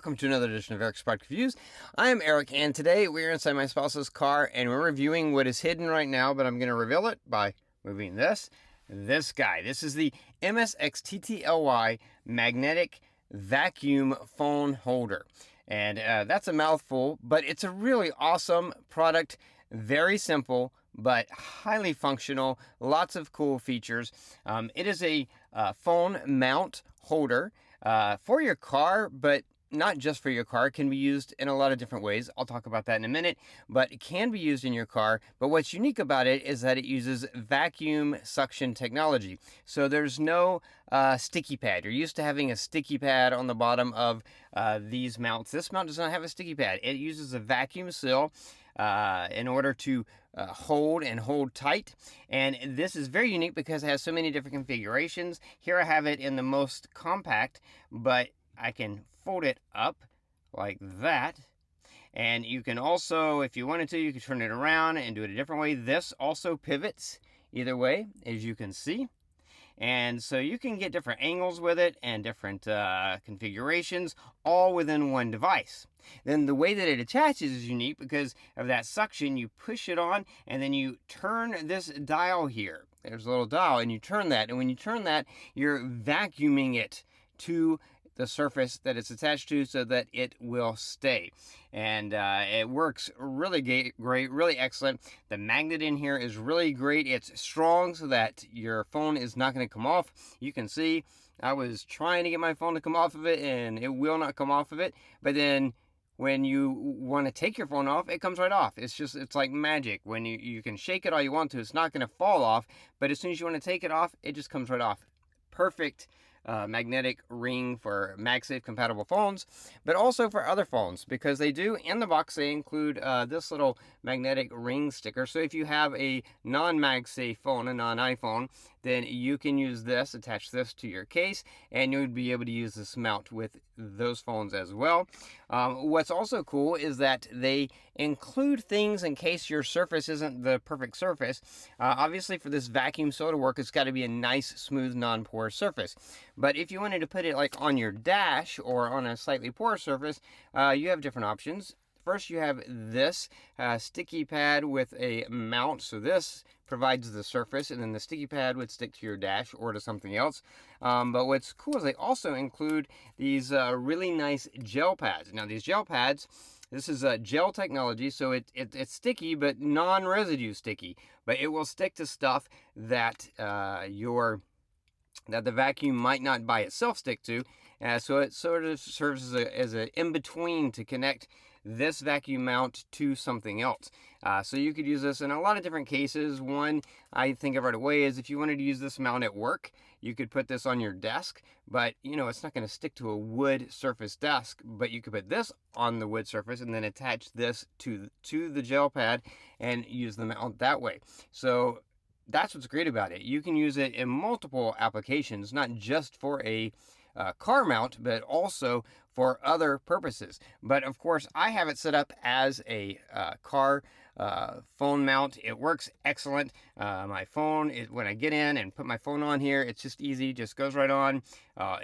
welcome to another edition of Eric's Product Reviews. I am Eric, and today we're inside my spouse's car, and we're reviewing what is hidden right now, but I'm going to reveal it by moving this guy. This is the MSXTTLY magnetic vacuum phone holder. And that's a mouthful, but it's a really awesome product. Very simple, but highly functional. Lots of cool features. It is a phone mount holder for your car, but not just for your car. It can be used in a lot of different ways. I'll talk about that in a minute, but it can be used in your car. But what's unique about it is that it uses vacuum suction technology. So there's no sticky pad. You're used to having a sticky pad on the bottom of these mounts. This mount does not have a sticky pad. It uses a vacuum seal in order to hold tight. And this is very unique because it has so many different configurations. Here I have it in the most compact, but I can fold it up like that. And you can also, if you wanted to, you could turn it around and do it a different way. This also pivots either way, as you can see. And so you can get different angles with it and different configurations all within one device. Then the way that it attaches is unique because of that suction. You push it on and then you turn this dial here. There's a little dial and you turn that. And when you turn that, you're vacuuming it to the surface that it's attached to so that it will stay. And it works really great, really excellent. The magnet in here is really great. It's strong so that your phone is not going to come off. You can see I was trying to get my phone to come off of it and it will not come off of it. But then when you want to take your phone off, it comes right off. It's like magic. When you can shake it all you want to, it's not going to fall off. But as soon as you want to take it off, it just comes right off. Perfect magnetic ring for MagSafe compatible phones, but also for other phones, because they do, in the box, they include this little magnetic ring sticker. So if you have a non-MagSafe phone, a non-iPhone, then you can use this, attach this to your case, and you would be able to use this mount with those phones as well. What's also cool is that they include things in case your surface isn't the perfect surface. Obviously, for this vacuum seal to work, it's got to be a nice, smooth, non-porous surface. But if you wanted to put it like on your dash or on a slightly porous surface, you have different options. First, you have this sticky pad with a mount. So this provides the surface, and then the sticky pad would stick to your dash or to something else. But what's cool is they also include these really nice gel pads. Now, these gel pads, this is gel technology, so it's sticky, but non-residue sticky. But it will stick to stuff that that the vacuum might not by itself stick to. So it sort of serves as an in-between to connect this vacuum mount to something else. So you could use this in a lot of different cases. One I think of right away is if you wanted to use this mount at work, you could put this on your desk, but it's not going to stick to a wood surface desk, but you could put this on the wood surface and then attach this to the gel pad and use the mount that way. So that's what's great about it. You can use it in multiple applications, not just for a car mount, but also for other purposes. But of course, I have it set up as a car phone mount. It works excellent. My phone, when I get in and put my phone on here, it's just easy, just goes right on.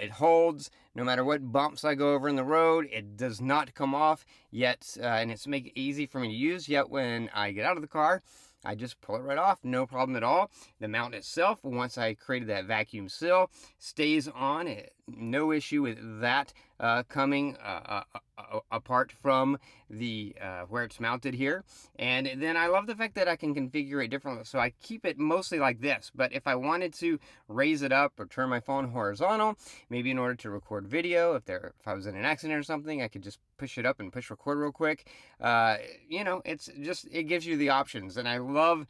It holds no matter what bumps I go over in the road. It does not come off yet, and it's make it easy for me to use. Yet when I get out of the car, I just pull it right off, no problem at all. The mount itself, once I created that vacuum seal, stays on. No issue with that coming apart from the where it's mounted here. And then I love the fact that I can configure it differently. So I keep it mostly like this, but if I wanted to raise it up or turn my phone horizontal, maybe in order to record video, if I was in an accident or something, I could just push it up and push record real quick. It gives you the options, and I love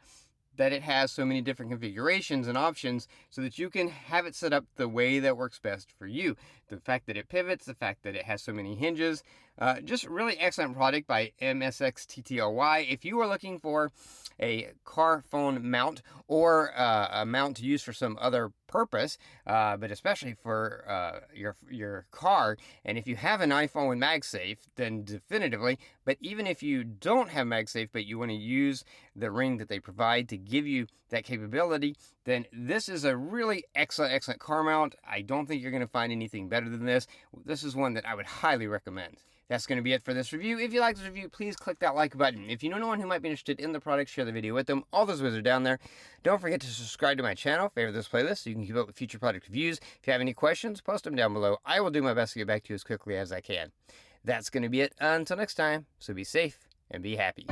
that it has so many different configurations and options so that you can have it set up the way that works best for you. The fact that it pivots, the fact that it has so many hinges, Just really excellent product by MSXTTLY. If you are looking for a car phone mount or a mount to use for some other purpose, but especially for your car, and if you have an iPhone with MagSafe, then definitively. But even if you don't have MagSafe, but you want to use the ring that they provide to give you that capability, then this is a really excellent car mount. I don't think you're going to find anything better than this. This is one that I would highly recommend. That's going to be it for this review. If you like this review, please click that like button. If you know anyone who might be interested in the product, share the video with them. All those ways are down there. Don't forget to subscribe to my channel, favorite this playlist, so you can keep up with future product reviews. If you have any questions, post them down below. I will do my best to get back to you as quickly as I can. That's going to be it until next time, so be safe and be happy.